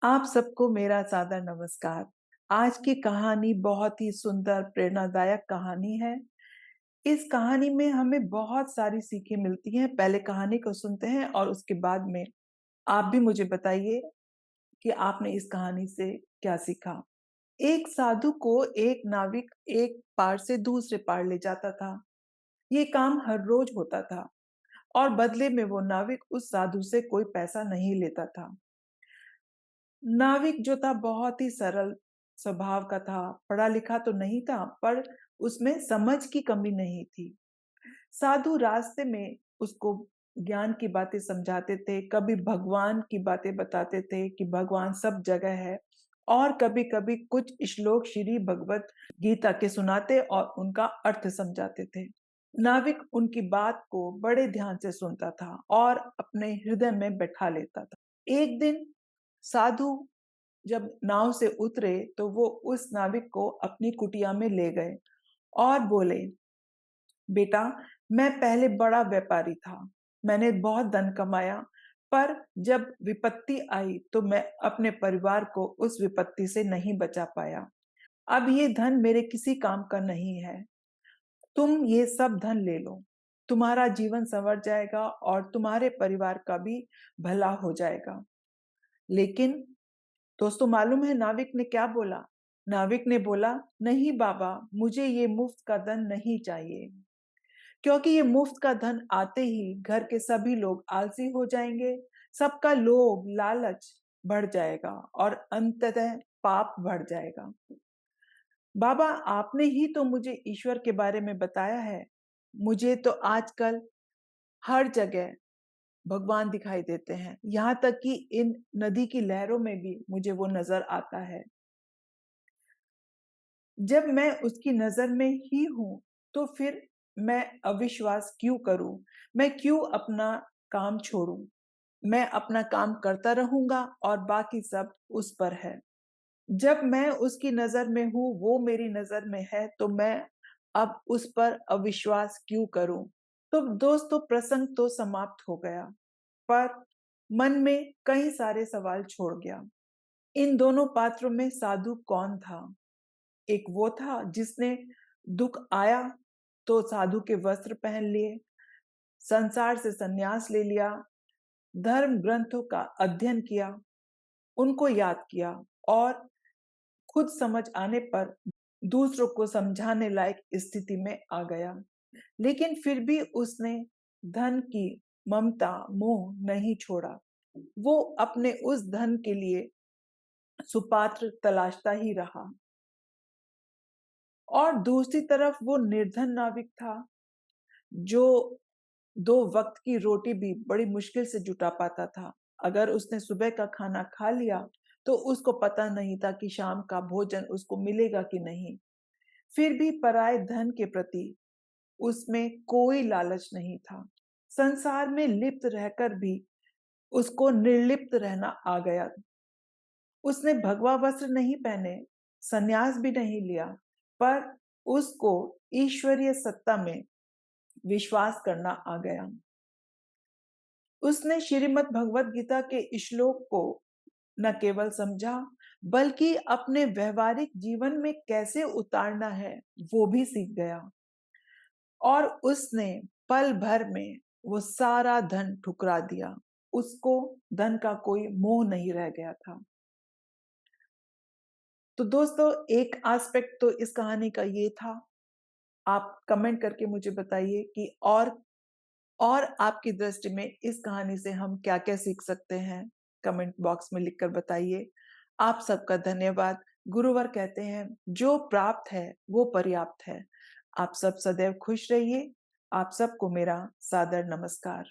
आप सबको मेरा सादर नमस्कार। आज की कहानी बहुत ही सुंदर प्रेरणादायक कहानी है। इस कहानी में हमें बहुत सारी सीखें मिलती हैं। पहले कहानी को सुनते हैं और उसके बाद में आप भी मुझे बताइए कि आपने इस कहानी से क्या सीखा। एक साधु को एक नाविक एक पार से दूसरे पार ले जाता था। ये काम हर रोज होता था और बदले में वो नाविक उस साधु से कोई पैसा नहीं लेता था। नाविक जो था बहुत ही सरल स्वभाव का था, पढ़ा लिखा तो नहीं था पर उसमें समझ की कमी नहीं थी। साधु रास्ते में उसको ज्ञान की बातें समझाते थे, कभी भगवान की बातें बताते थे कि भगवान सब जगह है और कभी-कभी कुछ श्लोक श्री भगवत गीता के सुनाते और उनका अर्थ समझाते थे। नाविक उनकी बात को बड़े ध्यान से सुनता था और अपने हृदय में बैठा लेता था। एक दिन साधु जब नाव से उतरे तो वो उस नाविक को अपनी कुटिया में ले गए और बोले, बेटा, मैं पहले बड़ा व्यापारी था, मैंने बहुत धन कमाया, पर जब विपत्ति आई तो मैं अपने परिवार को उस विपत्ति से नहीं बचा पाया। अब ये धन मेरे किसी काम का नहीं है, तुम ये सब धन ले लो, तुम्हारा जीवन संवर जाएगा और तुम्हारे परिवार का भी भला हो जाएगा। लेकिन दोस्तों, मालूम है नाविक ने क्या बोला? नाविक ने बोला, नहीं बाबा, मुझे ये मुफ्त का धन नहीं चाहिए, क्योंकि ये मुफ्त का धन आते ही घर के सभी लोग आलसी हो जाएंगे, सबका लोभ लालच बढ़ जाएगा और अंततः पाप बढ़ जाएगा। बाबा, आपने ही तो मुझे ईश्वर के बारे में बताया है। मुझे तो आजकल हर जगह भगवान दिखाई देते हैं, यहाँ तक कि इन नदी की लहरों में भी मुझे वो नजर आता है। जब मैं उसकी नजर में ही हूं तो फिर मैं अविश्वास क्यों करूं? मैं क्यों अपना काम छोड़ूं? मैं अपना काम करता रहूंगा और बाकी सब उस पर है। जब मैं उसकी नजर में हूं, वो मेरी नजर में है, तो मैं अब उस पर अविश्वास क्यों करूं? तो दोस्तों, प्रसंग तो समाप्त हो गया, पर मन में कई सारे सवाल छोड़ गया। इन दोनों पात्रों में साधु कौन था? एक वो था जिसने दुख आया तो साधु के वस्त्र पहन लिए, संसार से संन्यास ले लिया, धर्म ग्रंथों का अध्ययन किया, उनको याद किया और खुद समझ आने पर दूसरों को समझाने लायक स्थिति में आ गया। लेकिन फिर भी उसने धन की ममता मोह नहीं छोड़ा। वो अपने उस धन के लिए सुपात्र तलाशता ही रहा। और दूसरी तरफ वो निर्धन नाविक था जो दो वक्त की रोटी भी बड़ी मुश्किल से जुटा पाता था। अगर उसने सुबह का खाना खा लिया तो उसको पता नहीं था कि शाम का भोजन उसको मिलेगा कि नहीं। फिर भी पराये धन के प्रति उसमें कोई लालच नहीं था। संसार में लिप्त रहकर भी उसको निर्लिप्त रहना आ गया। उसने भगवा वस्त्र नहीं पहने, संन्यास भी नहीं लिया, पर उसको ईश्वरीय सत्ता में विश्वास करना आ गया। उसने श्रीमद् भगवत गीता के श्लोक को न केवल समझा, बल्कि अपने व्यवहारिक जीवन में कैसे उतारना है वो भी सीख गया। और उसने पल भर में वो सारा धन ठुकरा दिया। उसको धन का कोई मोह नहीं रह गया था। तो दोस्तों, एक एस्पेक्ट तो इस कहानी का ये था। आप कमेंट करके मुझे बताइए कि और आपकी दृष्टि में इस कहानी से हम क्या-क्या सीख सकते हैं? कमेंट बॉक्स में लिखकर बताइए। आप सबका धन्यवाद। गुरुवर कहते हैं, जो प्राप्त है वो पर्याप्त है। आप सब सदैव खुश रहिए। आप सबको मेरा सादर नमस्कार।